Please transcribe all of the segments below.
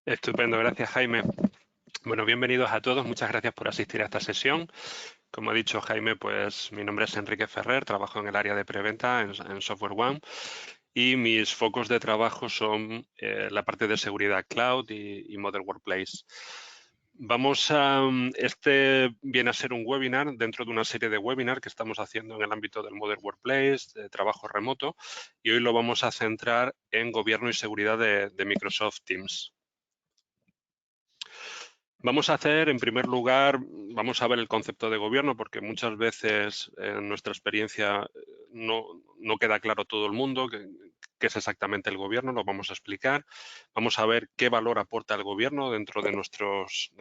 Estupendo, gracias Jaime. Bueno, bienvenidos a todos, muchas gracias por asistir a esta sesión. Como ha dicho Jaime, pues mi nombre es Enrique Ferrer, trabajo en el área de preventa en Software One y mis focos de trabajo son la parte de seguridad cloud y Modern Workplace. Este viene a ser un webinar dentro de una serie de webinars que estamos haciendo en el ámbito del Modern Workplace, de trabajo remoto, y hoy lo vamos a centrar en gobierno y seguridad de Microsoft Teams. Vamos a hacer, en primer lugar, vamos a ver el concepto de gobierno, porque muchas veces en nuestra experiencia no queda claro todo el mundo qué es exactamente el gobierno, lo vamos a explicar. Vamos a ver qué valor aporta el gobierno dentro de nuestros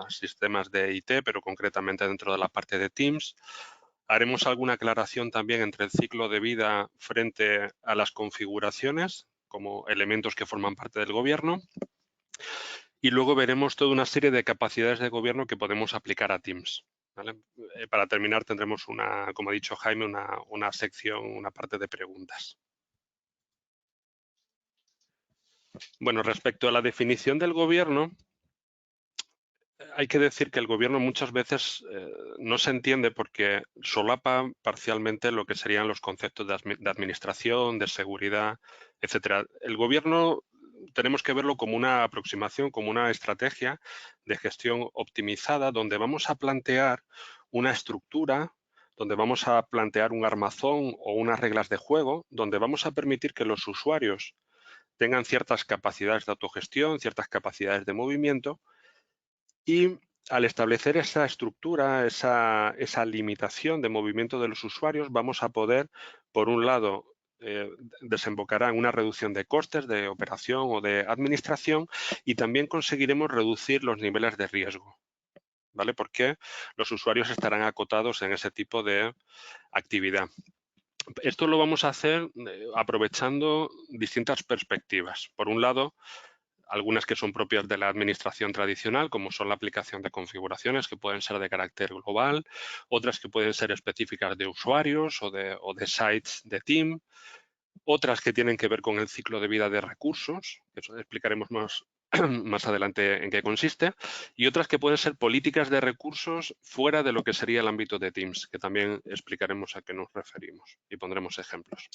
sistemas de IT, pero concretamente dentro de la parte de Teams. Haremos alguna aclaración también entre el ciclo de vida frente a las configuraciones, como elementos que forman parte del gobierno. Y luego veremos toda una serie de capacidades de gobierno que podemos aplicar a Teams, ¿vale? Para terminar tendremos como ha dicho Jaime, una sección, una parte de preguntas. Bueno, respecto a la definición del gobierno, hay que decir que el gobierno muchas veces no se entiende porque solapa parcialmente lo que serían los conceptos de administración, de seguridad, etcétera. El gobierno tenemos que verlo como una aproximación, como una estrategia de gestión optimizada donde vamos a plantear una estructura, donde vamos a plantear un armazón o unas reglas de juego, donde vamos a permitir que los usuarios tengan ciertas capacidades de autogestión, ciertas capacidades de movimiento. Y al establecer esa estructura, esa limitación de movimiento de los usuarios, vamos a poder, por un lado, desembocará en una reducción de costes de operación o de administración y también conseguiremos reducir los niveles de riesgo, ¿vale? Porque los usuarios estarán acotados en ese tipo de actividad. Esto lo vamos a hacer aprovechando distintas perspectivas. Por un lado, algunas que son propias de la administración tradicional, como son la aplicación de configuraciones que pueden ser de carácter global, otras que pueden ser específicas de usuarios o de sites de team, otras que tienen que ver con el ciclo de vida de recursos, que eso explicaremos más adelante en qué consiste, y otras que pueden ser políticas de recursos fuera de lo que sería el ámbito de Teams, que también explicaremos a qué nos referimos y pondremos ejemplos.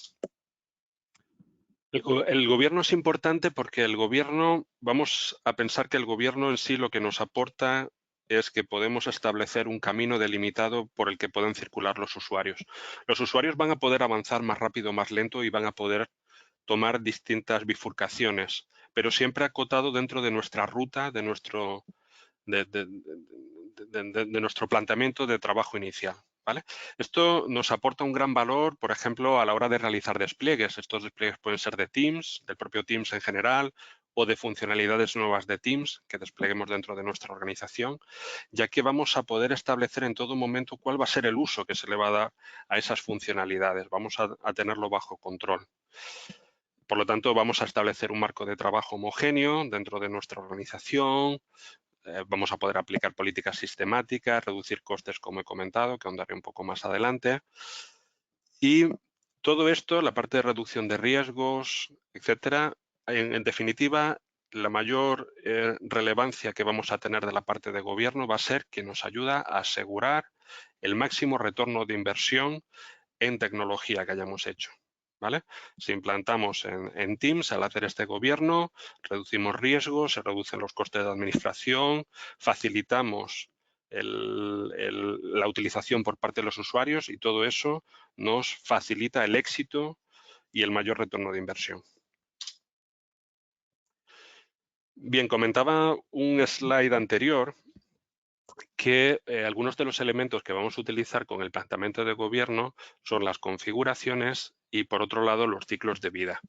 El gobierno es importante porque el gobierno, vamos a pensar que el gobierno en sí lo que nos aporta es que podemos establecer un camino delimitado por el que pueden circular los usuarios. Los usuarios van a poder avanzar más rápido o más lento y van a poder tomar distintas bifurcaciones, pero siempre acotado dentro de nuestra ruta, de nuestro planteamiento de trabajo inicial. ¿Vale? Esto nos aporta un gran valor, por ejemplo, a la hora de realizar despliegues. Estos despliegues pueden ser de Teams, del propio Teams en general, o de funcionalidades nuevas de Teams que despleguemos dentro de nuestra organización, ya que vamos a poder establecer en todo momento cuál va a ser el uso que se le va a dar a esas funcionalidades. Vamos a tenerlo bajo control. Por lo tanto, vamos a establecer un marco de trabajo homogéneo dentro de nuestra organización. Vamos a poder aplicar políticas sistemáticas, reducir costes, como he comentado, que ahondaré un poco más adelante. Y todo esto, la parte de reducción de riesgos, etcétera, en definitiva, la mayor relevancia que vamos a tener de la parte de gobierno va a ser que nos ayuda a asegurar el máximo retorno de inversión en tecnología que hayamos hecho. ¿Vale? Si implantamos en Teams, al hacer este gobierno, reducimos riesgos, se reducen los costes de administración, facilitamos la utilización por parte de los usuarios y todo eso nos facilita el éxito y el mayor retorno de inversión. Bien, comentaba un slide anterior que algunos de los elementos que vamos a utilizar con el planteamiento de gobierno son las configuraciones y, por otro lado, los ciclos de vida.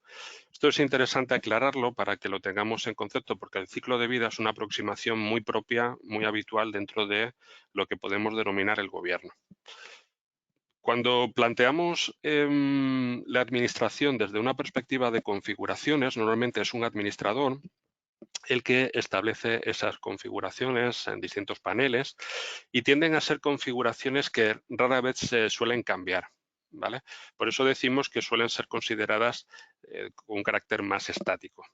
Esto es interesante aclararlo para que lo tengamos en concepto, porque el ciclo de vida es una aproximación muy propia, muy habitual dentro de lo que podemos denominar el gobierno. Cuando planteamos la administración desde una perspectiva de configuraciones, normalmente es un administrador el que establece esas configuraciones en distintos paneles y tienden a ser configuraciones que rara vez se suelen cambiar, ¿vale? Por eso decimos que suelen ser consideradas con un carácter más estático.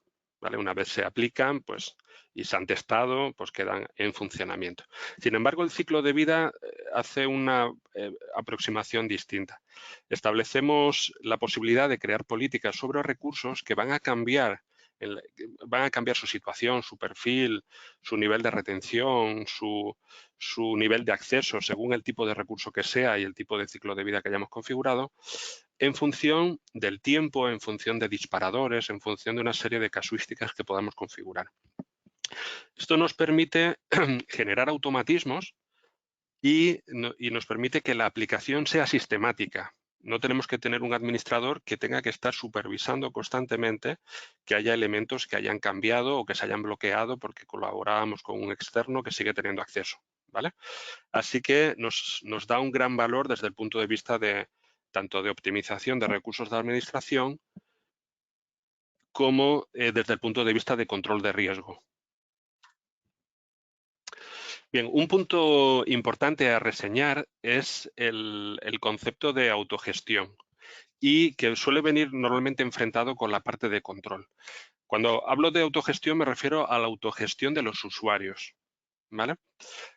¿vale? Una vez se aplican, pues, y se han testado, pues quedan en funcionamiento. Sin embargo, el ciclo de vida hace una aproximación distinta. Establecemos la posibilidad de crear políticas sobre recursos que van a cambiar su situación, su perfil, su nivel de retención, su nivel de acceso según el tipo de recurso que sea y el tipo de ciclo de vida que hayamos configurado, en función del tiempo, en función de disparadores, en función de una serie de casuísticas que podamos configurar. Esto nos permite generar automatismos y nos permite que la aplicación sea sistemática. No tenemos que tener un administrador que tenga que estar supervisando constantemente que haya elementos que hayan cambiado o que se hayan bloqueado porque colaborábamos con un externo que sigue teniendo acceso, ¿vale? Así que nos da un gran valor desde el punto de vista de tanto de optimización de recursos de administración como desde el punto de vista de control de riesgo. Bien, un punto importante a reseñar es el concepto de autogestión y que suele venir normalmente enfrentado con la parte de control. Cuando hablo de autogestión me refiero a la autogestión de los usuarios, ¿vale?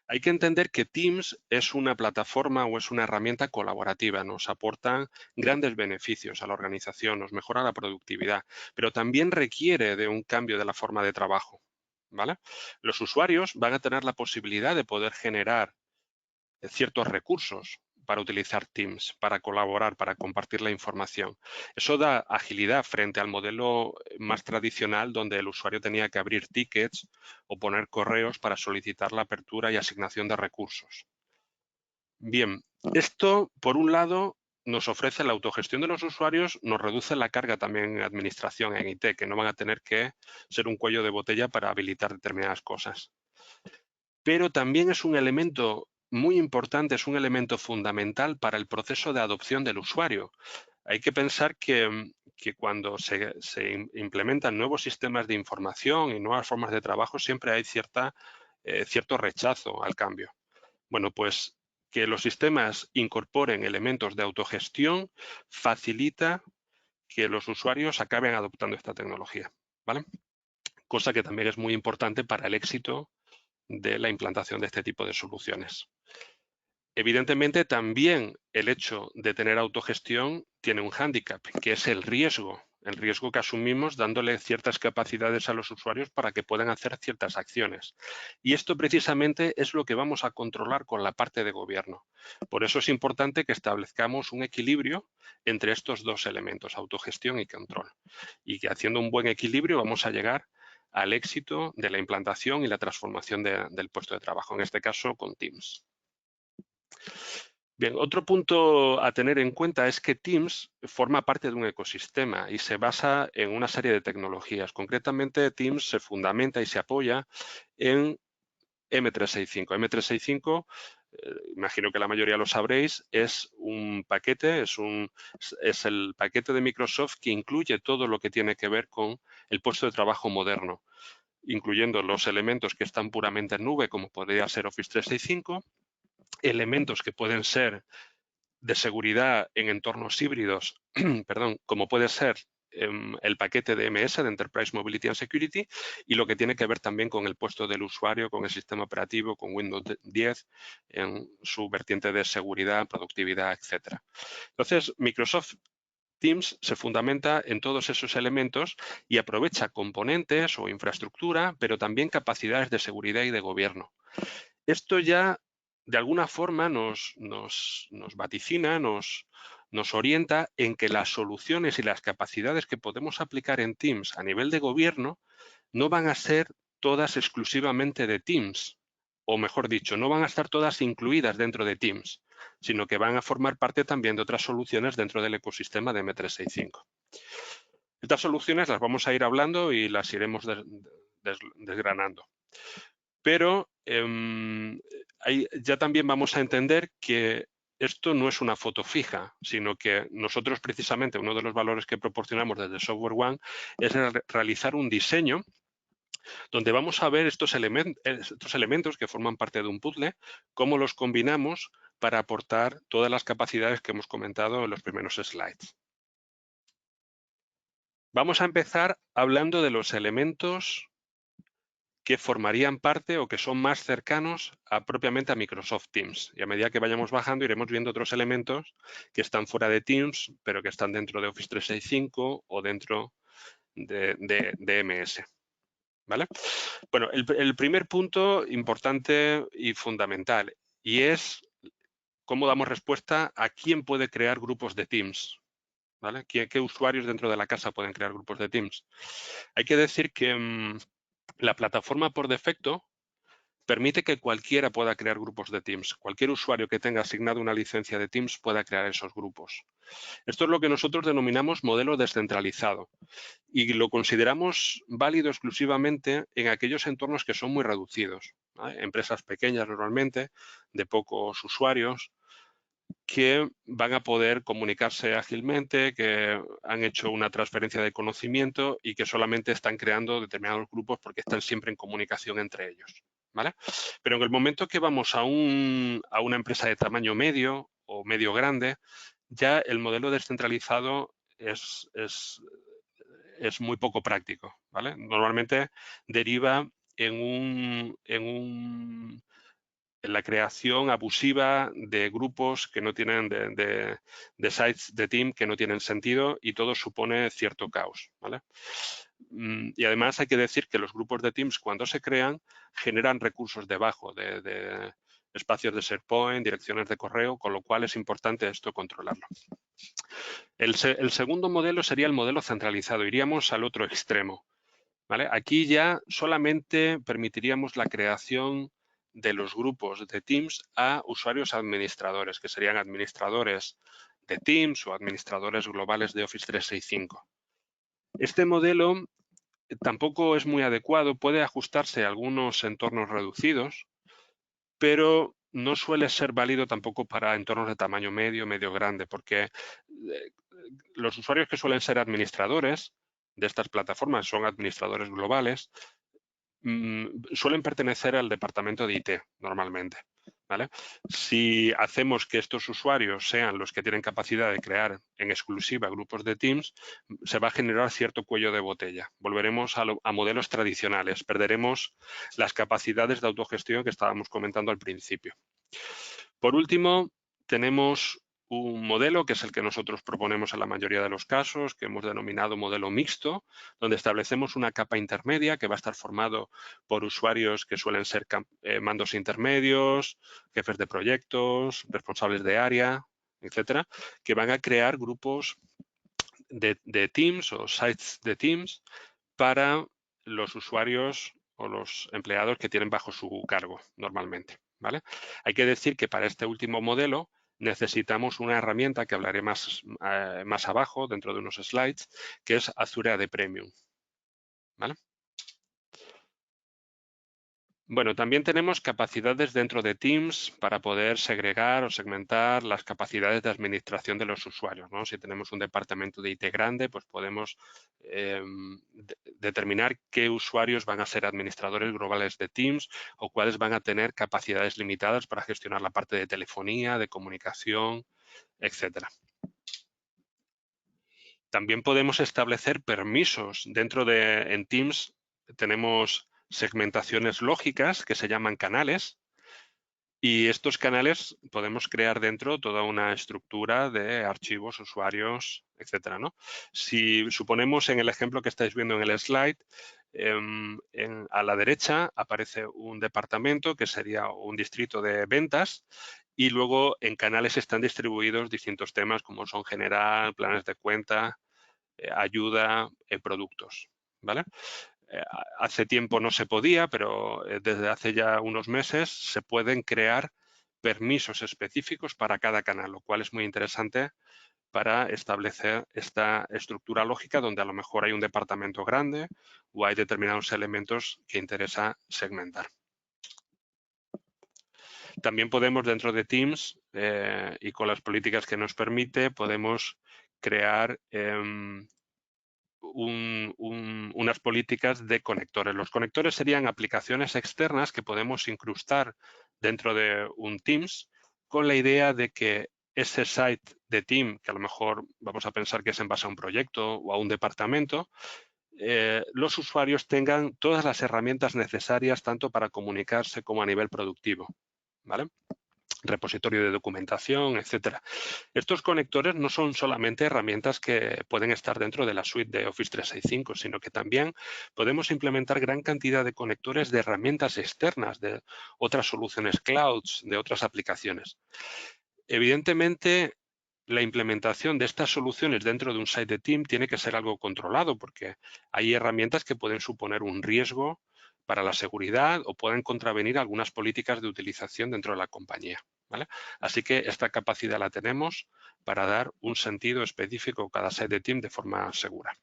Hay que entender que Teams es una plataforma o es una herramienta colaborativa, nos aporta grandes beneficios a la organización, nos mejora la productividad, pero también requiere de un cambio de la forma de trabajo, ¿vale? Los usuarios van a tener la posibilidad de poder generar ciertos recursos para utilizar Teams, para colaborar, para compartir la información. Eso da agilidad frente al modelo más tradicional donde el usuario tenía que abrir tickets o poner correos para solicitar la apertura y asignación de recursos. Bien, esto, por un lado, nos ofrece la autogestión de los usuarios, nos reduce la carga también en administración, en IT, que no van a tener que ser un cuello de botella para habilitar determinadas cosas. Pero también es un elemento muy importante, es un elemento fundamental para el proceso de adopción del usuario. Hay que pensar que cuando se implementan nuevos sistemas de información y nuevas formas de trabajo, siempre hay cierto rechazo al cambio. Bueno, pues que los sistemas incorporen elementos de autogestión facilita que los usuarios acaben adoptando esta tecnología, ¿vale? Cosa que también es muy importante para el éxito de la implantación de este tipo de soluciones. Evidentemente, también el hecho de tener autogestión tiene un hándicap, que es el riesgo que asumimos dándole ciertas capacidades a los usuarios para que puedan hacer ciertas acciones. Y esto precisamente es lo que vamos a controlar con la parte de gobierno. Por eso es importante que establezcamos un equilibrio entre estos dos elementos, autogestión y control. Y que haciendo un buen equilibrio vamos a llegar al éxito de la implantación y la transformación del puesto de trabajo, en este caso con Teams. Bien, otro punto a tener en cuenta es que Teams forma parte de un ecosistema y se basa en una serie de tecnologías. Concretamente, Teams se fundamenta y se apoya en M365. M365, imagino que la mayoría lo sabréis, es un paquete, es el paquete de Microsoft que incluye todo lo que tiene que ver con el puesto de trabajo moderno, incluyendo los elementos que están puramente en nube, como podría ser Office 365, elementos que pueden ser de seguridad en entornos híbridos, perdón, como puede ser el paquete de MS, de Enterprise Mobility and Security, y lo que tiene que ver también con el puesto del usuario, con el sistema operativo, con Windows 10, en su vertiente de seguridad, productividad, etc. Entonces, Microsoft Teams se fundamenta en todos esos elementos y aprovecha componentes o infraestructura, pero también capacidades de seguridad y de gobierno. Esto ya de alguna forma nos vaticina, nos orienta en que las soluciones y las capacidades que podemos aplicar en Teams a nivel de gobierno no van a ser todas exclusivamente de Teams, o mejor dicho, no van a estar todas incluidas dentro de Teams, sino que van a formar parte también de otras soluciones dentro del ecosistema de M365. Estas soluciones las vamos a ir hablando y las iremos desgranando. Pero ya también vamos a entender que esto no es una foto fija, sino que nosotros precisamente uno de los valores que proporcionamos desde Software One es realizar un diseño donde vamos a ver estos elementos que forman parte de un puzzle, cómo los combinamos para aportar todas las capacidades que hemos comentado en los primeros slides. Vamos a empezar hablando de los elementos que formarían parte o que son más cercanos propiamente a Microsoft Teams. Y a medida que vayamos bajando iremos viendo otros elementos que están fuera de Teams, pero que están dentro de Office 365 o dentro de MS. ¿Vale? Bueno, el primer punto importante y fundamental, y es cómo damos respuesta a quién puede crear grupos de Teams. ¿Vale? ¿Qué usuarios dentro de la casa pueden crear grupos de Teams? Hay que decir que la plataforma por defecto permite que cualquiera pueda crear grupos de Teams. Cualquier usuario que tenga asignado una licencia de Teams pueda crear esos grupos. Esto es lo que nosotros denominamos modelo descentralizado y lo consideramos válido exclusivamente en aquellos entornos que son muy reducidos. ¿Vale? Empresas pequeñas normalmente, de pocos usuarios, que van a poder comunicarse ágilmente, que han hecho una transferencia de conocimiento y que solamente están creando determinados grupos porque están siempre en comunicación entre ellos. ¿Vale? Pero en el momento que vamos a una empresa de tamaño medio o medio grande, ya el modelo descentralizado es muy poco práctico. ¿Vale? Normalmente deriva en la creación abusiva de grupos que no tienen, de sites de team que no tienen sentido y todo supone cierto caos. ¿Vale? Y además hay que decir que los grupos de Teams cuando se crean generan recursos debajo de espacios de SharePoint, direcciones de correo, con lo cual es importante esto controlarlo. El segundo modelo sería el modelo centralizado. Iríamos al otro extremo. ¿Vale? Aquí ya solamente permitiríamos la creación de los grupos de Teams a usuarios administradores, que serían administradores de Teams o administradores globales de Office 365. Este modelo tampoco es muy adecuado, puede ajustarse a algunos entornos reducidos, pero no suele ser válido tampoco para entornos de tamaño medio, medio grande, porque los usuarios que suelen ser administradores de estas plataformas son administradores globales, suelen pertenecer al departamento de IT normalmente. ¿Vale? Si hacemos que estos usuarios sean los que tienen capacidad de crear en exclusiva grupos de Teams, se va a generar cierto cuello de botella. Volveremos a modelos tradicionales, perderemos las capacidades de autogestión que estábamos comentando al principio. Por último, tenemos un modelo que es el que nosotros proponemos en la mayoría de los casos, que hemos denominado modelo mixto, donde establecemos una capa intermedia que va a estar formado por usuarios que suelen ser mandos intermedios, jefes de proyectos, responsables de área, etcétera, que van a crear grupos de Teams o sites de Teams para los usuarios o los empleados que tienen bajo su cargo normalmente. ¿Vale? Hay que decir que para este último modelo necesitamos una herramienta que hablaré más abajo dentro de unos slides, que es Azure AD Premium. ¿Vale? Bueno, también tenemos capacidades dentro de Teams para poder segregar o segmentar las capacidades de administración de los usuarios, ¿no? Si tenemos un departamento de IT grande, pues podemos determinar qué usuarios van a ser administradores globales de Teams o cuáles van a tener capacidades limitadas para gestionar la parte de telefonía, de comunicación, etcétera. También podemos establecer permisos en Teams. Tenemos segmentaciones lógicas que se llaman canales y estos canales podemos crear dentro toda una estructura de archivos, usuarios, etcétera, ¿no? Si suponemos en el ejemplo que estáis viendo en el slide, a la derecha aparece un departamento que sería un distrito de ventas y luego en canales están distribuidos distintos temas como son general, planes de cuenta, ayuda, productos, ¿vale? Hace tiempo no se podía, pero desde hace ya unos meses se pueden crear permisos específicos para cada canal, lo cual es muy interesante para establecer esta estructura lógica donde a lo mejor hay un departamento grande o hay determinados elementos que interesa segmentar. También podemos dentro de Teams y con las políticas que nos permite, podemos crear unas políticas de conectores. Los conectores serían aplicaciones externas que podemos incrustar dentro de un Teams con la idea de que ese site de team, que a lo mejor vamos a pensar que es en base a un proyecto o a un departamento, los usuarios tengan todas las herramientas necesarias tanto para comunicarse como a nivel productivo, ¿vale? Repositorio de documentación, etcétera. Estos conectores no son solamente herramientas que pueden estar dentro de la suite de Office 365, sino que también podemos implementar gran cantidad de conectores de herramientas externas, de otras soluciones clouds, de otras aplicaciones. Evidentemente, la implementación de estas soluciones dentro de un site de team tiene que ser algo controlado, porque hay herramientas que pueden suponer un riesgo para la seguridad o pueden contravenir algunas políticas de utilización dentro de la compañía, ¿vale? Así que esta capacidad la tenemos para dar un sentido específico a cada site de team de forma segura.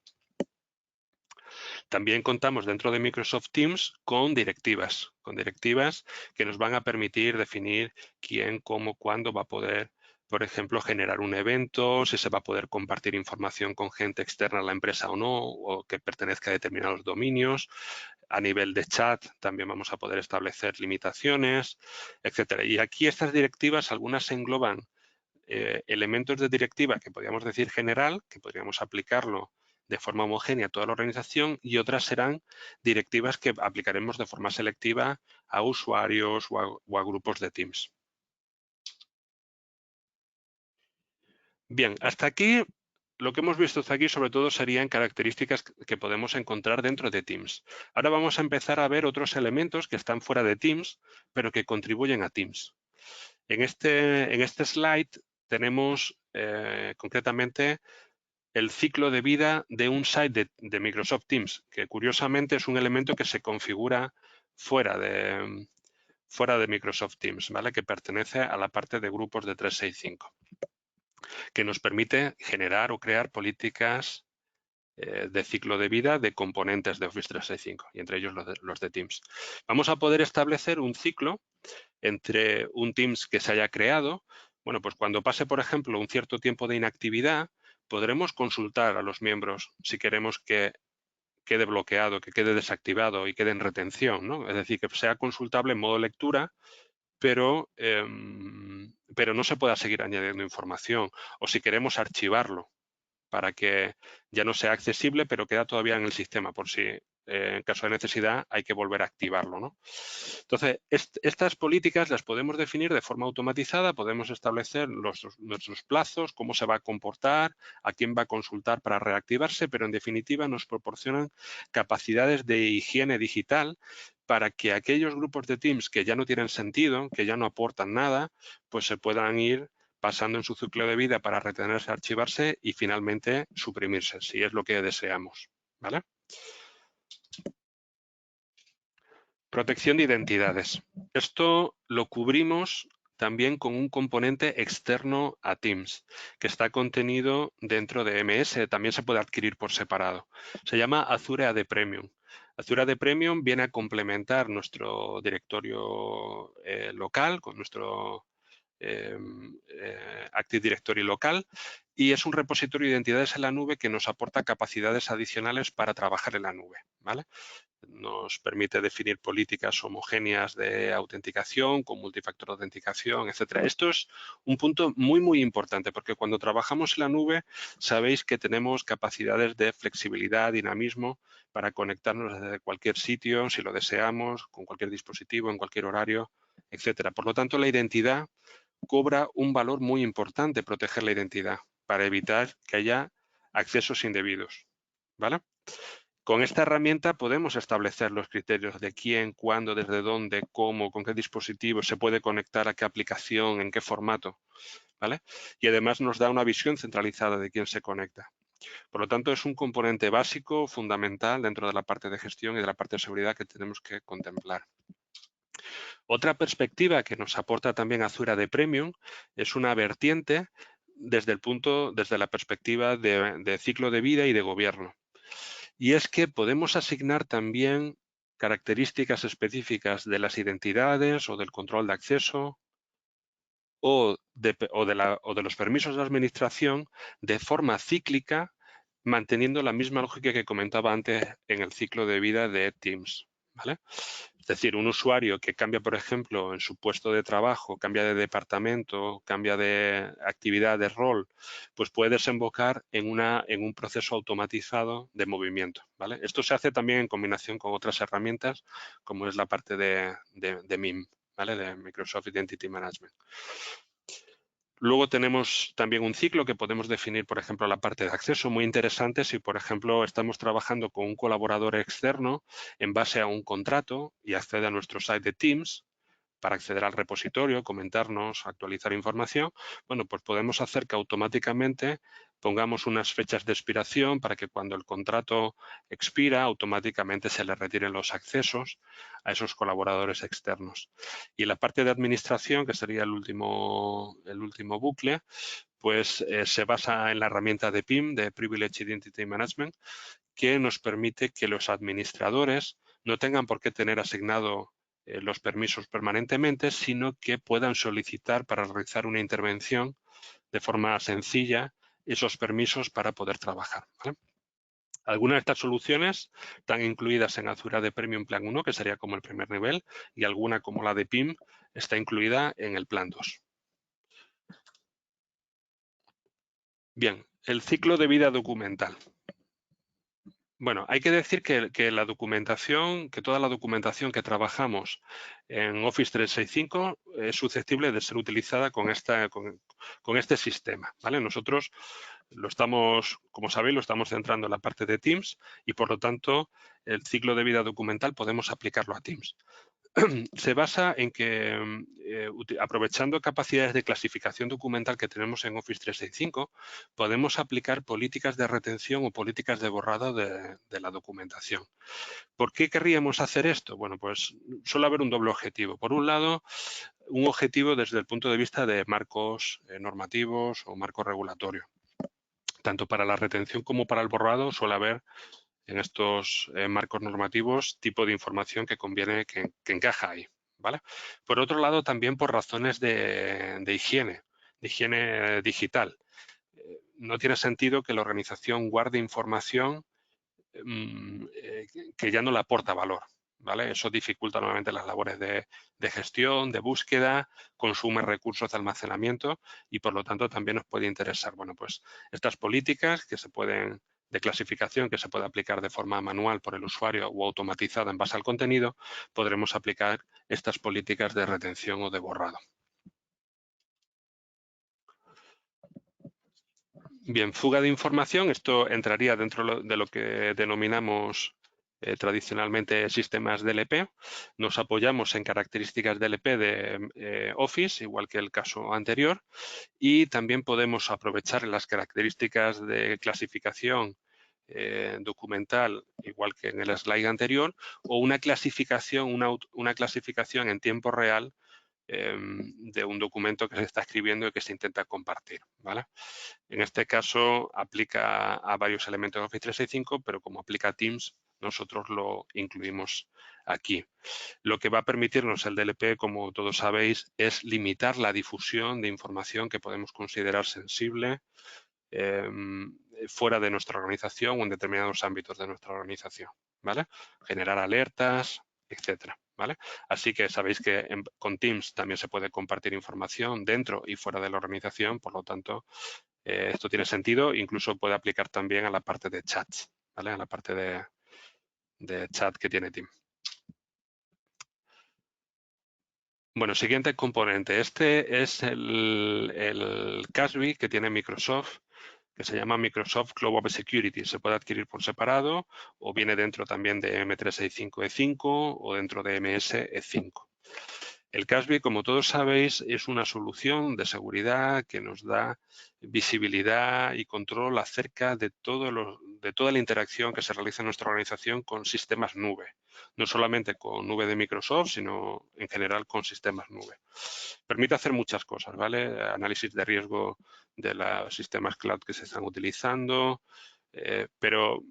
También contamos dentro de Microsoft Teams con directivas que nos van a permitir definir quién, cómo, cuándo va a poder, por ejemplo, generar un evento, si se va a poder compartir información con gente externa a la empresa o no, o que pertenezca a determinados dominios. A nivel de chat también vamos a poder establecer limitaciones, etcétera. Y aquí estas directivas, algunas engloban elementos de directiva que podríamos decir general, que podríamos aplicarlo de forma homogénea a toda la organización, y otras serán directivas que aplicaremos de forma selectiva a usuarios o a grupos de Teams. Bien, hasta aquí lo que hemos visto hasta aquí sobre todo serían características que podemos encontrar dentro de Teams. Ahora vamos a empezar a ver otros elementos que están fuera de Teams, pero que contribuyen a Teams. En este slide tenemos concretamente el ciclo de vida de un site de Microsoft Teams, que curiosamente es un elemento que se configura fuera de Microsoft Teams, ¿vale? Que pertenece a la parte de grupos de 365, que nos permite generar o crear políticas de ciclo de vida de componentes de Office 365, y entre ellos los de Teams. Vamos a poder establecer un ciclo entre un Teams que se haya creado. Bueno, pues cuando pase, por ejemplo, un cierto tiempo de inactividad, podremos consultar a los miembros si queremos que quede bloqueado, que quede desactivado y quede en retención, ¿no? Es decir, que sea consultable en modo lectura, pero no se pueda seguir añadiendo información. O si queremos archivarlo para que ya no sea accesible, pero queda todavía en el sistema, por si en caso de necesidad hay que volver a activarlo, ¿no? Entonces, estas políticas las podemos definir de forma automatizada, podemos establecer nuestros plazos, cómo se va a comportar, a quién va a consultar para reactivarse, pero en definitiva nos proporcionan capacidades de higiene digital para que aquellos grupos de Teams que ya no tienen sentido, que ya no aportan nada, pues se puedan ir pasando en su ciclo de vida para retenerse, archivarse y finalmente suprimirse, si es lo que deseamos, ¿vale? Protección de identidades. Esto lo cubrimos también con un componente externo a Teams, que está contenido dentro de MS, también se puede adquirir por separado. Se llama Azure AD Premium. Azure AD Premium viene a complementar nuestro directorio local con nuestro Active Directory local, y es un repositorio de identidades en la nube que nos aporta capacidades adicionales para trabajar en la nube, ¿vale? Nos permite definir políticas homogéneas de autenticación con multifactor de autenticación, etcétera. Esto es un punto muy, muy importante, porque cuando trabajamos en la nube sabéis que tenemos capacidades de flexibilidad, dinamismo para conectarnos desde cualquier sitio, si lo deseamos, con cualquier dispositivo, en cualquier horario, etcétera. Por lo tanto, la identidad cobra un valor muy importante, proteger la identidad, para evitar que haya accesos indebidos, ¿vale? Con esta herramienta podemos establecer los criterios de quién, cuándo, desde dónde, cómo, con qué dispositivo se puede conectar, a qué aplicación, en qué formato, ¿vale? Y además nos da una visión centralizada de quién se conecta. Por lo tanto, es un componente básico, fundamental dentro de la parte de gestión y de la parte de seguridad que tenemos que contemplar. Otra perspectiva que nos aporta también Azure AD Premium es una vertiente desde la perspectiva de ciclo de vida y de gobierno. Y es que podemos asignar también características específicas de las identidades o del control de acceso o de los permisos de administración de forma cíclica, manteniendo la misma lógica que comentaba antes en el ciclo de vida de Teams, ¿vale? Es decir, un usuario que cambia, por ejemplo, en su puesto de trabajo, cambia de departamento, cambia de actividad, de rol, pues puede desembocar en un proceso automatizado de movimiento, ¿vale? Esto se hace también en combinación con otras herramientas, como es la parte de MIM, ¿vale? De Microsoft Identity Management. Luego tenemos también un ciclo que podemos definir, por ejemplo, la parte de acceso, muy interesante si, por ejemplo, estamos trabajando con un colaborador externo en base a un contrato y accede a nuestro site de Teams para acceder al repositorio, comentarnos, actualizar información. Bueno, pues podemos hacer que automáticamente pongamos unas fechas de expiración para que cuando el contrato expira, automáticamente se le retiren los accesos a esos colaboradores externos. Y la parte de administración, que sería el último bucle, pues se basa en la herramienta de PIM, de Privileged Identity Management, que nos permite que los administradores no tengan por qué tener asignado los permisos permanentemente, sino que puedan solicitar para realizar una intervención de forma sencilla esos permisos para poder trabajar, ¿vale? Algunas de estas soluciones están incluidas en Azure AD Premium Plan 1, que sería como el primer nivel, y alguna, como la de PIM, está incluida en el Plan 2. Bien, el ciclo de vida documental. Bueno, hay que decir que la documentación, que toda la documentación que trabajamos en Office 365 es susceptible de ser utilizada con este sistema, ¿vale? Nosotros lo estamos, como sabéis, lo estamos centrando en la parte de Teams y, por lo tanto, el ciclo de vida documental podemos aplicarlo a Teams. Se basa en que, aprovechando capacidades de clasificación documental que tenemos en Office 365, podemos aplicar políticas de retención o políticas de borrado de la documentación. ¿Por qué querríamos hacer esto? Bueno, pues suele haber un doble objetivo. Por un lado, un objetivo desde el punto de vista de marcos normativos o marco regulatorio. Tanto para la retención como para el borrado suele haber en estos marcos normativos tipo de información que conviene, que encaja ahí, ¿vale? Por otro lado, también por razones de higiene digital. No tiene sentido que la organización guarde información que ya no le aporta valor, ¿vale? Eso dificulta nuevamente las labores de gestión, de búsqueda, consume recursos de almacenamiento y, por lo tanto, también nos puede interesar, bueno, pues estas políticas que se pueden de clasificación que se puede aplicar de forma manual por el usuario o automatizada en base al contenido, podremos aplicar estas políticas de retención o de borrado. Bien, fuga de información, esto entraría dentro de lo que denominamos tradicionalmente sistemas DLP. Nos apoyamos en características DLP de Office, igual que el caso anterior, y también podemos aprovechar las características de clasificación documental, igual que en el slide anterior, o una clasificación en tiempo real de un documento que se está escribiendo y que se intenta compartir, ¿vale? En este caso aplica a varios elementos de Office 365, pero como aplica a Teams, nosotros lo incluimos aquí. Lo que va a permitirnos el DLP, como todos sabéis, es limitar la difusión de información que podemos considerar sensible fuera de nuestra organización o en determinados ámbitos de nuestra organización, ¿vale? Generar alertas, etcétera, ¿vale? Así que sabéis que con Teams también se puede compartir información dentro y fuera de la organización, por lo tanto, esto tiene sentido, incluso puede aplicar también a la parte de chats, ¿vale? A la parte de chat que tiene Teams. Bueno, siguiente componente. Este es el CASB que tiene Microsoft, que se llama Microsoft Global Security. Se puede adquirir por separado o viene dentro también de M365 E5 o dentro de MS E5. El CASB, como todos sabéis, es una solución de seguridad que nos da visibilidad y control acerca de toda la interacción que se realiza en nuestra organización con sistemas nube. No solamente con nube de Microsoft, sino en general con sistemas nube. Permite hacer muchas cosas, ¿vale? Análisis de riesgo de los sistemas cloud que se están utilizando, pero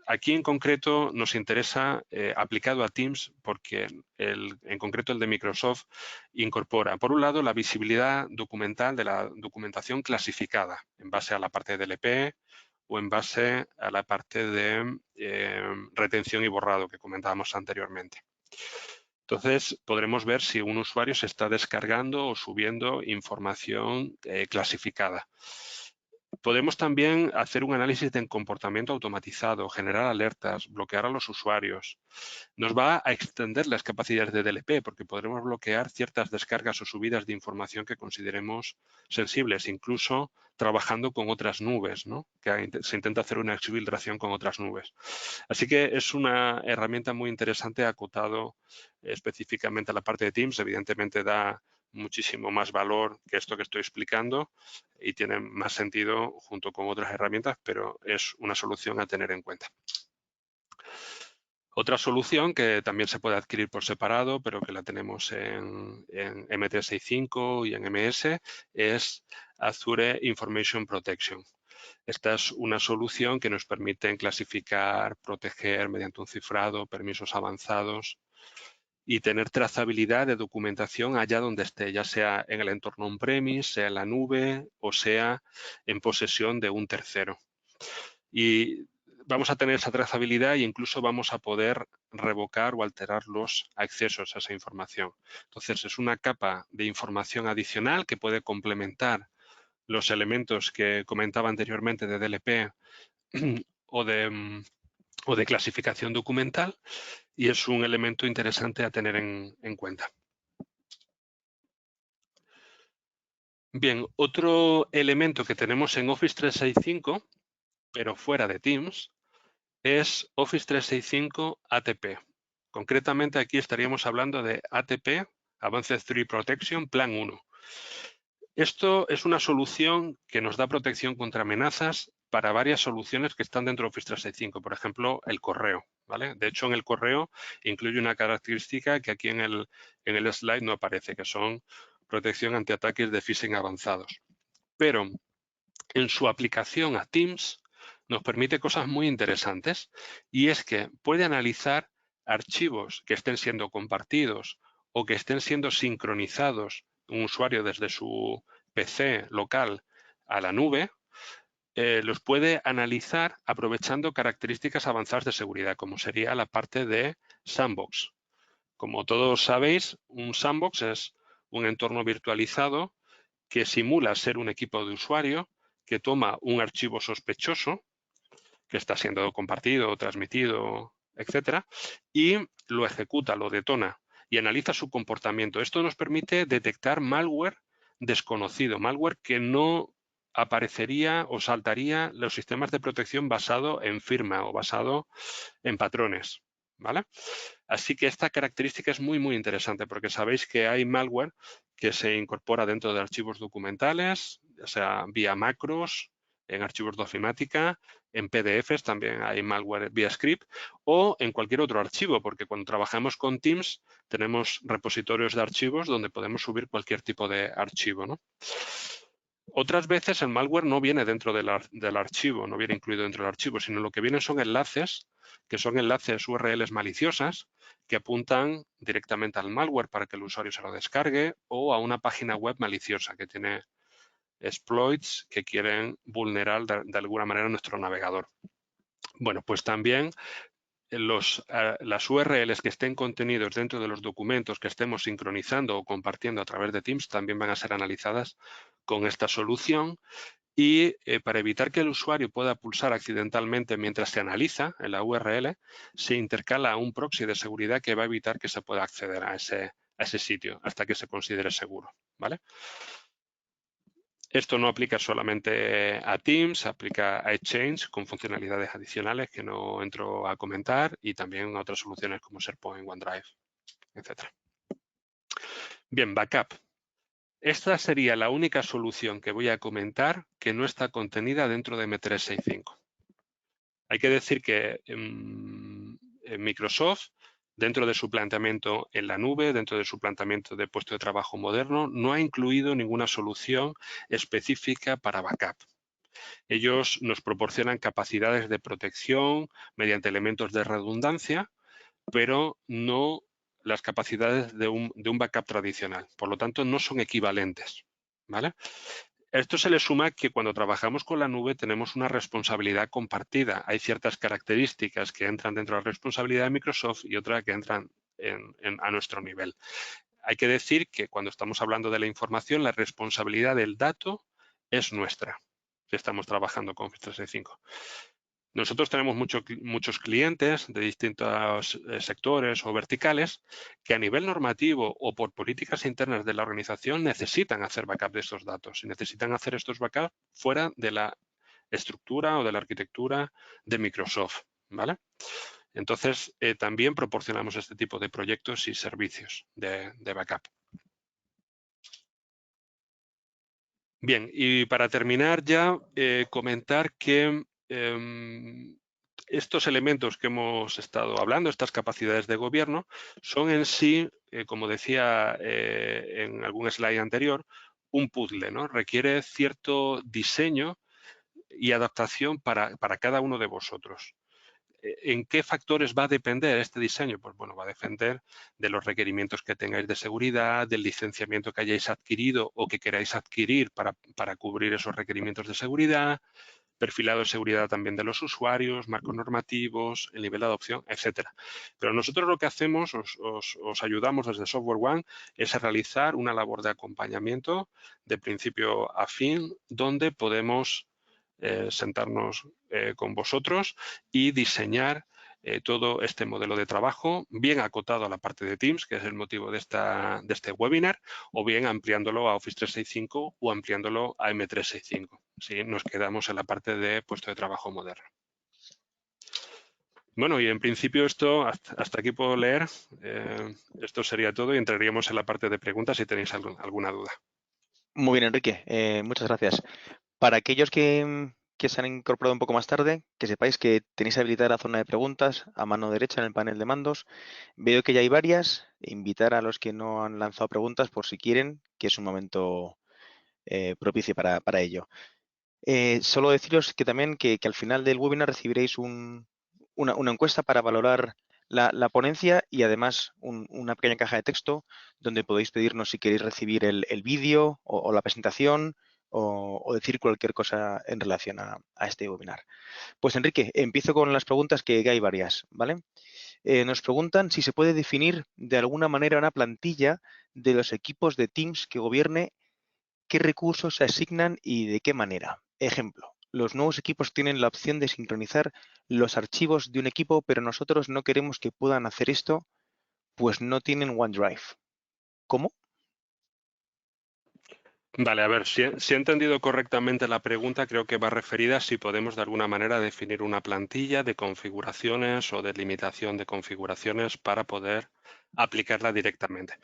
aquí en concreto nos interesa aplicado a Teams porque en concreto el de Microsoft incorpora, por un lado, la visibilidad documental de la documentación clasificada en base a la parte de DLP o en base a la parte de retención y borrado que comentábamos anteriormente. Entonces, podremos ver si un usuario se está descargando o subiendo información clasificada. Podemos también hacer un análisis de comportamiento automatizado, generar alertas, bloquear a los usuarios. Nos va a extender las capacidades de DLP porque podremos bloquear ciertas descargas o subidas de información que consideremos sensibles, incluso trabajando con otras nubes, ¿no? Que se intenta hacer una exfiltración con otras nubes. Así que es una herramienta muy interesante acotado específicamente a la parte de Teams. Evidentemente da muchísimo más valor que esto que estoy explicando y tiene más sentido junto con otras herramientas, pero es una solución a tener en cuenta. Otra solución que también se puede adquirir por separado, pero que la tenemos en M365 y en MS, es Azure Information Protection. Esta es una solución que nos permite clasificar, proteger mediante un cifrado, permisos avanzados y tener trazabilidad de documentación allá donde esté, ya sea en el entorno on-premise, sea en la nube o sea en posesión de un tercero. Y vamos a tener esa trazabilidad e incluso vamos a poder revocar o alterar los accesos a esa información. Entonces, es una capa de información adicional que puede complementar los elementos que comentaba anteriormente de DLP o de clasificación documental y es un elemento interesante a tener en cuenta. Bien, otro elemento que tenemos en Office 365, pero fuera de Teams, es Office 365 ATP. Concretamente aquí estaríamos hablando de ATP, Advanced Threat Protection, Plan 1. Esto es una solución que nos da protección contra amenazas para varias soluciones que están dentro de Office 365. Por ejemplo, el correo, ¿vale? De hecho, en el correo incluye una característica que aquí en el slide no aparece, que son protección ante ataques de phishing avanzados. Pero en su aplicación a Teams nos permite cosas muy interesantes y es que puede analizar archivos que estén siendo compartidos o que estén siendo sincronizados un usuario desde su PC local a la nube, los puede analizar aprovechando características avanzadas de seguridad, como sería la parte de sandbox. Como todos sabéis, un sandbox es un entorno virtualizado que simula ser un equipo de usuario que toma un archivo sospechoso que está siendo compartido, transmitido, etcétera, y lo ejecuta, lo detona y analiza su comportamiento. Esto nos permite detectar malware desconocido, malware que no aparecería o saltaría los sistemas de protección basado en firma o basado en patrones, ¿vale? Así que esta característica es muy, muy interesante porque sabéis que hay malware que se incorpora dentro de archivos documentales, ya sea vía macros, en archivos de ofimática, en PDFs también hay malware vía script o en cualquier otro archivo, porque cuando trabajamos con Teams tenemos repositorios de archivos donde podemos subir cualquier tipo de archivo, ¿no? Otras veces el malware no viene dentro del archivo, no viene incluido dentro del archivo, sino lo que vienen son enlaces, que son enlaces URLs maliciosas, que apuntan directamente al malware para que el usuario se lo descargue o a una página web maliciosa que tiene exploits que quieren vulnerar de alguna manera nuestro navegador. Bueno, pues también las URLs que estén contenidos dentro de los documentos que estemos sincronizando o compartiendo a través de Teams también van a ser analizadas con esta solución y para evitar que el usuario pueda pulsar accidentalmente mientras se analiza en la URL, se intercala un proxy de seguridad que va a evitar que se pueda acceder a ese sitio hasta que se considere seguro, ¿vale? Esto no aplica solamente a Teams, aplica a Exchange con funcionalidades adicionales que no entro a comentar y también a otras soluciones como SharePoint, OneDrive, etc. Bien, backup. Esta sería la única solución que voy a comentar que no está contenida dentro de M365. Hay que decir que en Microsoft, dentro de su planteamiento en la nube, dentro de su planteamiento de puesto de trabajo moderno, no ha incluido ninguna solución específica para backup. Ellos nos proporcionan capacidades de protección mediante elementos de redundancia, pero no las capacidades de un backup tradicional. Por lo tanto, no son equivalentes, ¿vale? Esto se le suma que cuando trabajamos con la nube tenemos una responsabilidad compartida. Hay ciertas características que entran dentro de la responsabilidad de Microsoft y otras que entran a nuestro nivel. Hay que decir que cuando estamos hablando de la información, la responsabilidad del dato es nuestra, si estamos trabajando con Office 365. Nosotros tenemos muchos clientes de distintos sectores o verticales que a nivel normativo o por políticas internas de la organización necesitan hacer backup de estos datos y necesitan hacer estos backups fuera de la estructura o de la arquitectura de Microsoft, ¿vale? Entonces, también proporcionamos este tipo de proyectos y servicios de backup. Bien, y para terminar ya, comentar que estos elementos que hemos estado hablando, estas capacidades de gobierno, son en sí, como decía en algún slide anterior, un puzzle, ¿no? Requiere cierto diseño y adaptación para cada uno de vosotros. ¿En qué factores va a depender este diseño? Pues bueno, va a depender de los requerimientos que tengáis de seguridad, del licenciamiento que hayáis adquirido o que queráis adquirir para cubrir esos requerimientos de seguridad, perfilado de seguridad también de los usuarios, marcos normativos, el nivel de adopción, etcétera. Pero nosotros lo que hacemos, os ayudamos desde Software One, es a realizar una labor de acompañamiento de principio a fin, donde podemos sentarnos con vosotros y diseñar todo este modelo de trabajo, bien acotado a la parte de Teams, que es el motivo de este webinar, o bien ampliándolo a Office 365 o ampliándolo a M365. ¿Sí? Nos quedamos en la parte de puesto de trabajo moderno. Bueno, y en principio esto, hasta aquí puedo leer. Esto sería todo y entraríamos en la parte de preguntas si tenéis alguna duda. Muy bien, Enrique. Muchas gracias. Para aquellos que se han incorporado un poco más tarde, que sepáis que tenéis habilitada la zona de preguntas a mano derecha en el panel de mandos. Veo que ya hay varias. Invitar a los que no han lanzado preguntas por si quieren, que es un momento propicio para ello. Solo deciros que también que al final del webinar recibiréis una encuesta para valorar la ponencia y además una pequeña caja de texto donde podéis pedirnos si queréis recibir el vídeo o la presentación o decir cualquier cosa en relación a este webinar. Pues Enrique, empiezo con las preguntas que hay varias, ¿vale? Nos preguntan si se puede definir de alguna manera una plantilla de los equipos de Teams que gobierne, qué recursos se asignan y de qué manera. Ejemplo, los nuevos equipos tienen la opción de sincronizar los archivos de un equipo, pero nosotros no queremos que puedan hacer esto, pues no tienen OneDrive. ¿Cómo? Vale, a ver, si he entendido correctamente la pregunta, creo que va referida a si podemos de alguna manera definir una plantilla de configuraciones o de limitación de configuraciones para poder aplicarla directamente.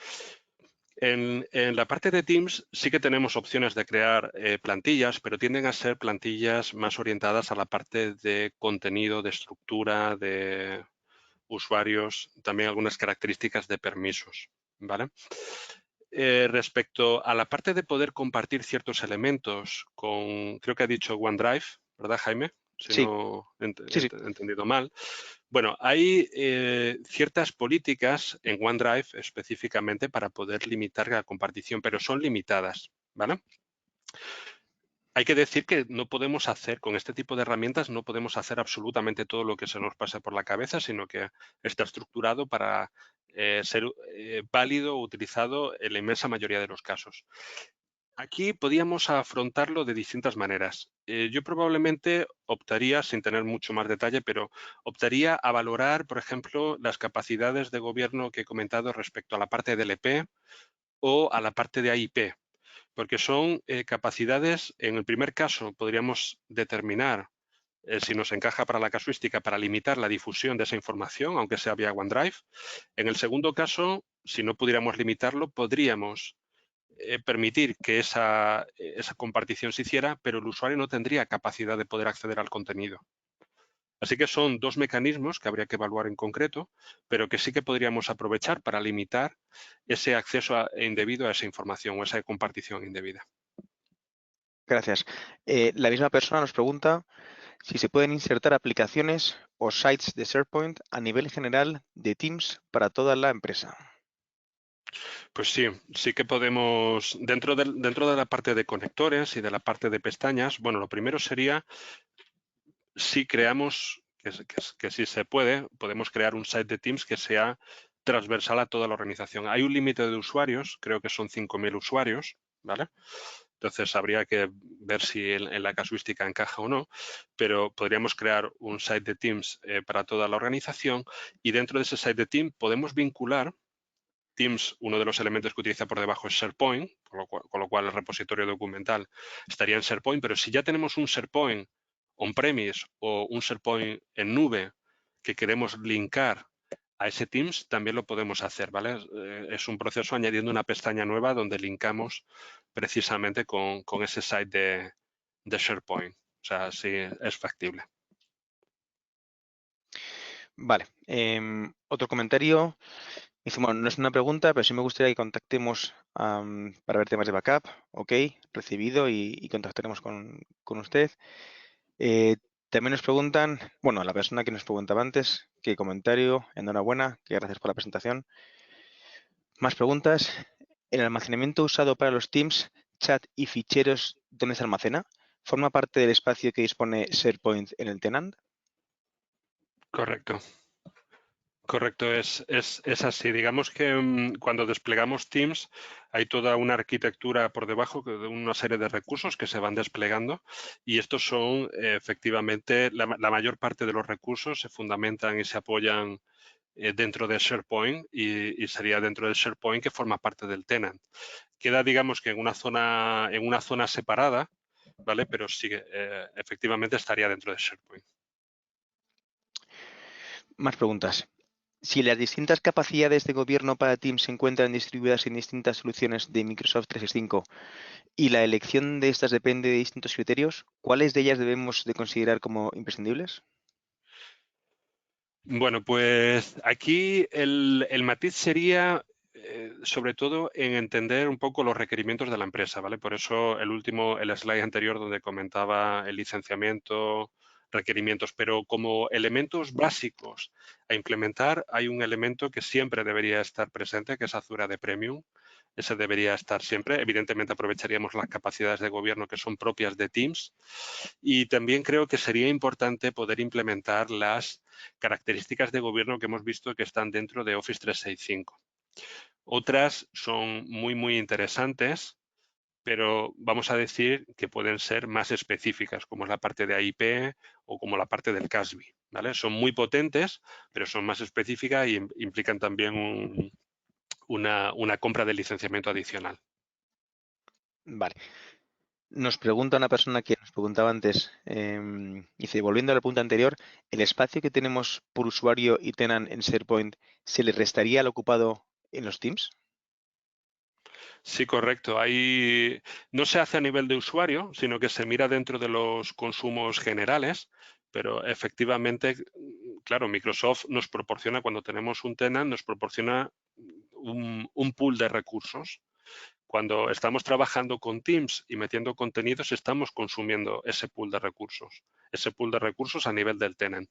En la parte de Teams sí que tenemos opciones de crear plantillas, pero tienden a ser plantillas más orientadas a la parte de contenido, de estructura, de usuarios, también algunas características de permisos, ¿vale? Respecto a la parte de poder compartir ciertos elementos con, creo que ha dicho OneDrive, ¿verdad, Jaime? Si Sí, no he sí. entendido mal. Bueno, hay ciertas políticas en OneDrive específicamente para poder limitar la compartición, pero son limitadas, ¿vale? Hay que decir que no podemos hacer, con este tipo de herramientas, no podemos hacer absolutamente todo lo que se nos pase por la cabeza, sino que está estructurado para ser válido o utilizado en la inmensa mayoría de los casos. Aquí podíamos afrontarlo de distintas maneras. Yo probablemente optaría, sin tener mucho más detalle, pero optaría a valorar, por ejemplo, las capacidades de gobierno que he comentado respecto a la parte del EP o a la parte de AIP, porque son capacidades, en el primer caso podríamos determinar si nos encaja para la casuística para limitar la difusión de esa información, aunque sea vía OneDrive. En el segundo caso, si no pudiéramos limitarlo, podríamos permitir que esa compartición se hiciera, pero el usuario no tendría capacidad de poder acceder al contenido. Así que son dos mecanismos que habría que evaluar en concreto, pero que sí que podríamos aprovechar para limitar ese acceso indebido a esa información o esa compartición indebida. Gracias. La misma persona nos pregunta si se pueden insertar aplicaciones o sites de SharePoint a nivel general de Teams para toda la empresa. Pues sí, sí que podemos, dentro de la parte de conectores y de la parte de pestañas, bueno, lo primero sería, si creamos, que sí se puede, podemos crear un site de Teams que sea transversal a toda la organización. Hay un límite de usuarios, creo que son 5.000 usuarios, ¿vale? Entonces habría que ver si en la casuística encaja o no, pero podríamos crear un site de Teams para toda la organización y dentro de ese site de Teams podemos vincular Teams. Uno de los elementos que utiliza por debajo es SharePoint, con lo cual el repositorio documental estaría en SharePoint, pero si ya tenemos un SharePoint on-premise o un SharePoint en nube que queremos linkar a ese Teams, también lo podemos hacer, ¿vale? Es un proceso añadiendo una pestaña nueva donde linkamos precisamente con ese site de SharePoint. O sea, sí, es factible. Vale. Otro comentario. Dice, bueno, no es una pregunta, pero sí me gustaría que contactemos para ver temas de backup. Ok, recibido y contactaremos con usted. También nos preguntan, bueno, la persona que nos preguntaba antes, qué comentario, enhorabuena, que gracias por la presentación. Más preguntas. ¿El almacenamiento usado para los Teams, chat y ficheros, dónde se almacena? ¿Forma parte del espacio que dispone SharePoint en el tenant? Correcto. Correcto, es así. Digamos que cuando desplegamos Teams hay toda una arquitectura por debajo de una serie de recursos que se van desplegando y estos son efectivamente la mayor parte de los recursos se fundamentan y se apoyan dentro de SharePoint y sería dentro de SharePoint que forma parte del tenant. Queda, digamos que en una zona separada, ¿vale? Pero sí, efectivamente estaría dentro de SharePoint. Más preguntas. Si las distintas capacidades de gobierno para Teams se encuentran distribuidas en distintas soluciones de Microsoft 365 y la elección de estas depende de distintos criterios, ¿cuáles de ellas debemos de considerar como imprescindibles? Bueno, pues aquí el matiz sería sobre todo en entender un poco los requerimientos de la empresa, ¿vale? Por eso el slide anterior donde comentaba el licenciamiento, requerimientos, pero como elementos básicos a implementar hay un elemento que siempre debería estar presente, que es Azure AD Premium. Ese debería estar siempre. Evidentemente aprovecharíamos las capacidades de gobierno que son propias de Teams y también creo que sería importante poder implementar las características de gobierno que hemos visto que están dentro de Office 365. Otras son muy interesantes, pero vamos a decir que pueden ser más específicas, como es la parte de AIP o como la parte del CASB, ¿vale? Son muy potentes, pero son más específicas y implican también una compra de licenciamiento adicional. Vale. Nos pregunta una persona que nos preguntaba antes, dice, volviendo a la pregunta anterior, ¿el espacio que tenemos por usuario y tenant en SharePoint se le restaría al ocupado en los Teams? Sí, correcto. No se hace a nivel de usuario, sino que se mira dentro de los consumos generales, pero efectivamente, claro, Microsoft nos proporciona, cuando tenemos un tenant, nos proporciona un pool de recursos. Cuando estamos trabajando con Teams y metiendo contenidos, estamos consumiendo ese pool de recursos a nivel del tenant.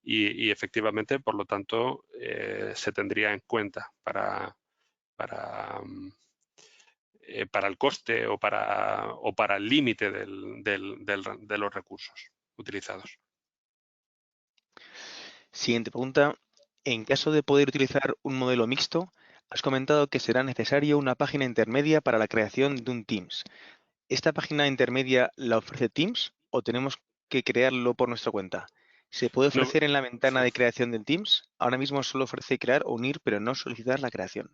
Y efectivamente, por lo tanto, se tendría en cuenta para, para el coste o para el límite de los recursos utilizados. Siguiente pregunta. En caso de poder utilizar un modelo mixto, has comentado que será necesario una página intermedia para la creación de un Teams. ¿Esta página intermedia la ofrece Teams o tenemos que crearlo por nuestra cuenta? ¿Se puede No, ofrecer en la ventana sí. de creación del Teams? Ahora mismo solo ofrece crear o unir, pero no solicitar la creación.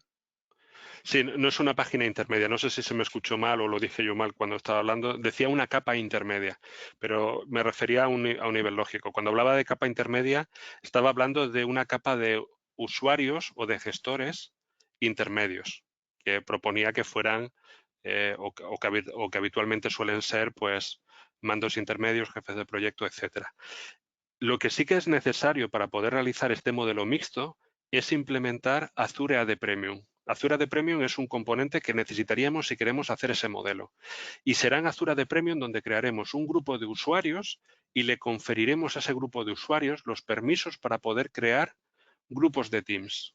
Sí, no es una página intermedia. No sé si se me escuchó mal o lo dije yo mal cuando estaba hablando. Decía una capa intermedia, pero me refería a un nivel lógico. Cuando hablaba de capa intermedia, estaba hablando de una capa de usuarios o de gestores intermedios, que proponía que fueran o que habitualmente suelen ser, pues, mandos intermedios, jefes de proyecto, etcétera. Lo que sí que es necesario para poder realizar este modelo mixto es implementar Azure AD Premium. Azure AD Premium es un componente que necesitaríamos si queremos hacer ese modelo. Y será en Azure AD Premium donde crearemos un grupo de usuarios y le conferiremos a ese grupo de usuarios los permisos para poder crear grupos de Teams.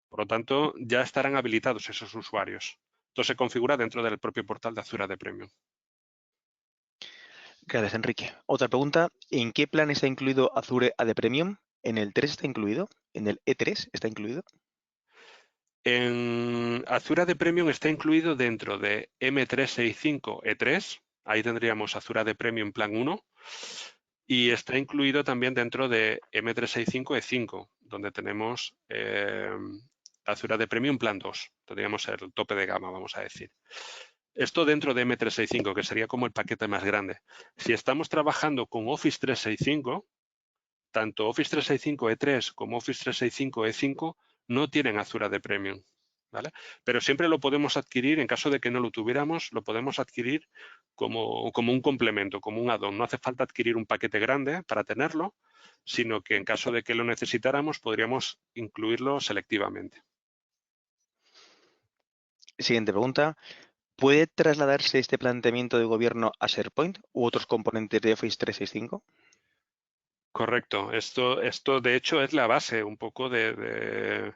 Por lo tanto, ya estarán habilitados esos usuarios. Esto se configura dentro del propio portal de Azure AD Premium. Gracias, Enrique. Otra pregunta. ¿En qué plan está incluido Azure AD Premium? ¿En el 3 está incluido? ¿En el E3 está incluido? En Azure AD Premium está incluido dentro de M365 E3, ahí tendríamos Azure AD Premium Plan 1, y está incluido también dentro de M365 E5, donde tenemos Azure AD Premium Plan 2, tendríamos el tope de gama, vamos a decir. Esto dentro de M365, que sería como el paquete más grande. Si estamos trabajando con Office 365, tanto Office 365 E3 como Office 365 E5 no tienen Azure AD Premium, ¿vale? Pero siempre lo podemos adquirir, en caso de que no lo tuviéramos, lo podemos adquirir como un complemento, como un add-on. No hace falta adquirir un paquete grande para tenerlo, sino que en caso de que lo necesitáramos, podríamos incluirlo selectivamente. Siguiente pregunta. ¿Puede trasladarse este planteamiento de gobierno a SharePoint u otros componentes de Office 365? Correcto. Esto de hecho es la base un poco del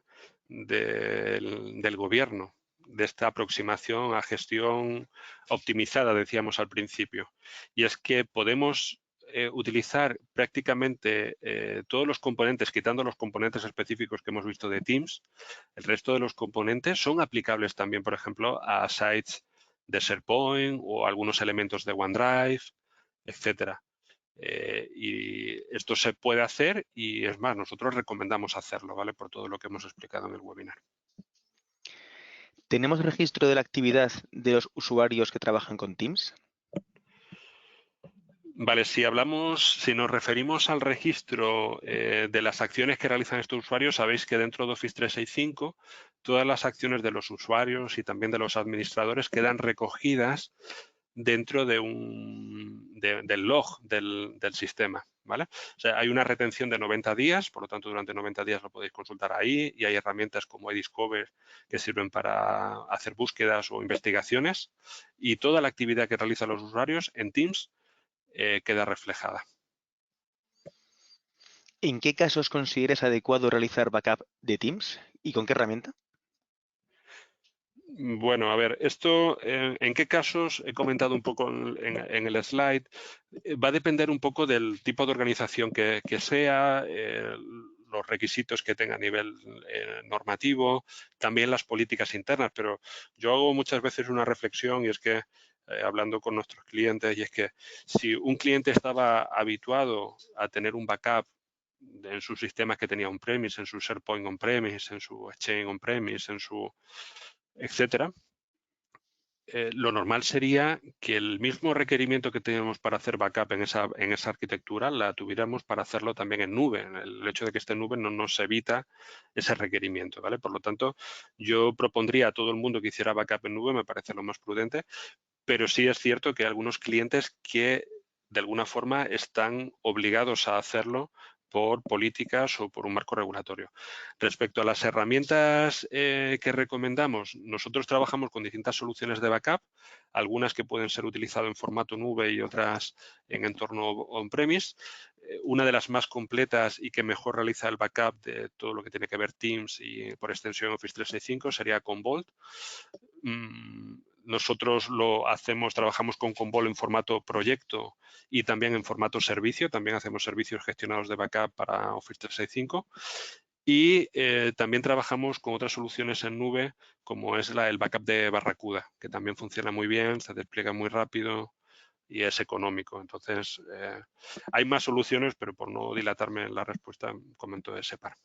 gobierno, de esta aproximación a gestión optimizada, decíamos al principio. Y es que podemos utilizar prácticamente todos los componentes, quitando los componentes específicos que hemos visto de Teams, el resto de los componentes son aplicables también, por ejemplo, a sites de SharePoint o algunos elementos de OneDrive, etcétera. Y esto se puede hacer y es más, nosotros recomendamos hacerlo, ¿vale? Por todo lo que hemos explicado en el webinar. ¿Tenemos registro de la actividad de los usuarios que trabajan con Teams? Vale, si nos referimos al registro de las acciones que realizan estos usuarios, sabéis que dentro de Office 365 todas las acciones de los usuarios y también de los administradores quedan recogidas dentro del log del sistema, ¿vale? O sea, hay una retención de 90 días, por lo tanto, durante 90 días lo podéis consultar ahí y hay herramientas como iDiscover que sirven para hacer búsquedas o investigaciones y toda la actividad que realizan los usuarios en Teams queda reflejada. ¿En qué casos consideras adecuado realizar backup de Teams y con qué herramienta? Bueno, a ver, esto, ¿en qué casos? He comentado un poco en el slide. Va a depender un poco del tipo de organización que sea, los requisitos que tenga a nivel normativo, también las políticas internas, pero yo hago muchas veces una reflexión y es que, hablando con nuestros clientes, y es que si un cliente estaba habituado a tener un backup en sus sistemas que tenía on-premise, en su SharePoint on-premise, en su Exchange on-premise, en su etcétera, lo normal sería que el mismo requerimiento que tenemos para hacer backup en esa arquitectura la tuviéramos para hacerlo también en nube. El hecho de que esté en nube no nos evita ese requerimiento, ¿vale? Por lo tanto, yo propondría a todo el mundo que hiciera backup en nube, me parece lo más prudente, pero sí es cierto que hay algunos clientes que de alguna forma están obligados a hacerlo por políticas o por un marco regulatorio. Respecto a las herramientas que recomendamos, nosotros trabajamos con distintas soluciones de backup, algunas que pueden ser utilizadas en formato nube y otras en entorno on-premise. Una de las más completas y que mejor realiza el backup de todo lo que tiene que ver Teams y por extensión Office 365 sería Commvault. Nosotros trabajamos con Commvault en formato proyecto y también en formato servicio. También hacemos servicios gestionados de backup para Office 365. Y también trabajamos con otras soluciones en nube, como es el backup de Barracuda, que también funciona muy bien, se despliega muy rápido y es económico. Entonces, hay más soluciones, pero por no dilatarme en la respuesta, comento de SEPAR.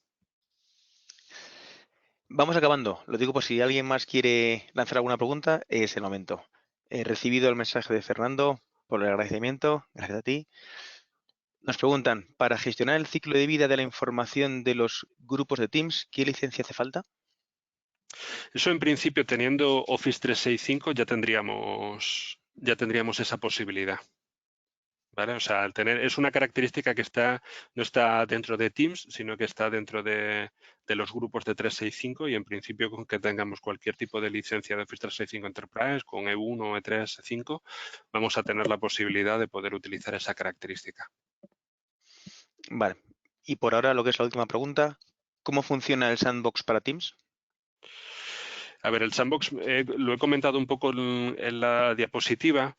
Vamos acabando. Lo digo por si alguien más quiere lanzar alguna pregunta, es el momento. He recibido el mensaje de Fernando por el agradecimiento. Gracias a ti. Nos preguntan, para gestionar el ciclo de vida de la información de los grupos de Teams, ¿qué licencia hace falta? Eso en principio, teniendo Office 365, ya tendríamos esa posibilidad. ¿Vale? O sea, es una característica que no está dentro de Teams, sino que está dentro de los grupos de 365 y en principio con que tengamos cualquier tipo de licencia de Office 365 Enterprise, con E1, E3, E5, vamos a tener la posibilidad de poder utilizar esa característica. Vale. Y por ahora, lo que es la última pregunta, ¿cómo funciona el sandbox para Teams? A ver, el sandbox lo he comentado un poco en la diapositiva.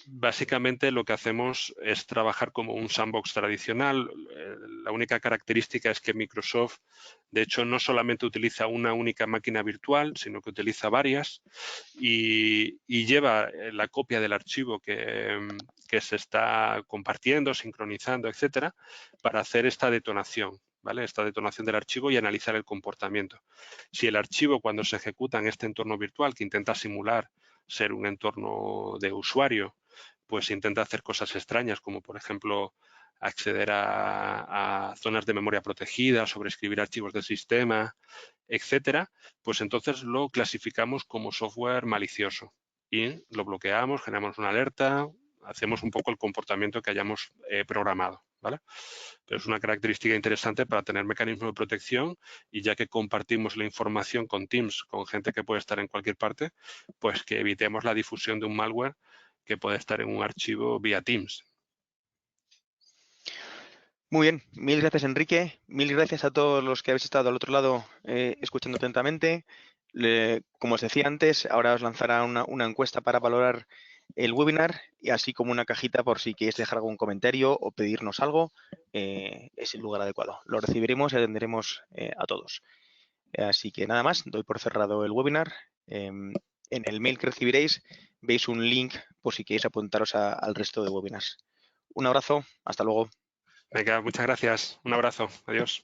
Básicamente lo que hacemos es trabajar como un sandbox tradicional. La única característica es que Microsoft, de hecho, no solamente utiliza una única máquina virtual, sino que utiliza varias y lleva la copia del archivo que se está compartiendo, sincronizando, etcétera, para hacer esta detonación. ¿Vale? Esta detonación del archivo y analizar el comportamiento. Si el archivo, cuando se ejecuta en este entorno virtual, que intenta simular ser un entorno de usuario, pues intenta hacer cosas extrañas, como por ejemplo acceder a zonas de memoria protegida, sobreescribir archivos del sistema, etcétera, pues entonces lo clasificamos como software malicioso y lo bloqueamos, generamos una alerta, hacemos un poco el comportamiento que hayamos programado, ¿vale? Pero es una característica interesante para tener mecanismos de protección y ya que compartimos la información con Teams, con gente que puede estar en cualquier parte, pues que evitemos la difusión de un malware que puede estar en un archivo vía Teams. Muy bien, mil gracias Enrique, mil gracias a todos los que habéis estado al otro lado escuchando atentamente. Como os decía antes, ahora os lanzará una encuesta para valorar el webinar y así como una cajita por si queréis dejar algún comentario o pedirnos algo, es el lugar adecuado. Lo recibiremos y atenderemos a todos. Así que nada más, doy por cerrado el webinar. En el mail que recibiréis veis un link por si queréis apuntaros al resto de webinars. Un abrazo, hasta luego. Venga, muchas gracias. Un abrazo. Adiós.